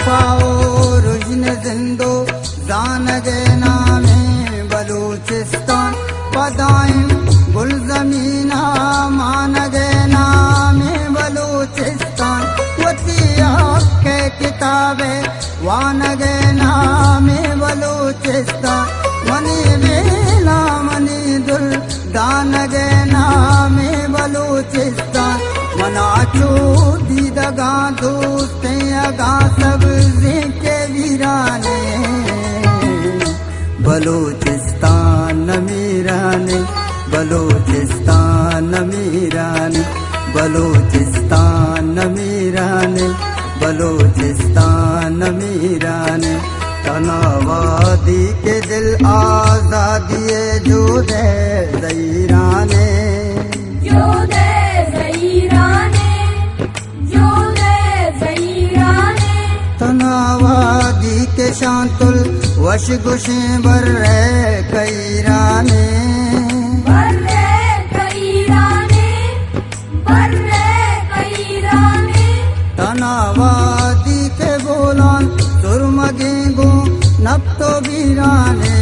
पाओ रुजन जिंदो जानगे नामे बलूचिस्तान पदाइम गुल जमीना मानगे नामे बलूचिस्तान वतिया के किताबे वानगे नामे बलूचिस्तान मनी बेला मनी दुल दानगे नामे बलूचिस्तान मनाचो दीदगा दोस्ते अगा सब के वीराने बलूचिस्तान मीराने बलूचिस्तान मीराने बलूचिस्तान मीराने बलूचिस्तान मीराने तनावादी के दिल आजादी जो दे ज़हीराने जो दे ज़हीराने जो दे ज़हीराने तनावादी के शांतुल वश गुशे बर्रे कैराने बर्रे कैराने तनावादी के बोलान सुरमगे गो नब तो वीराने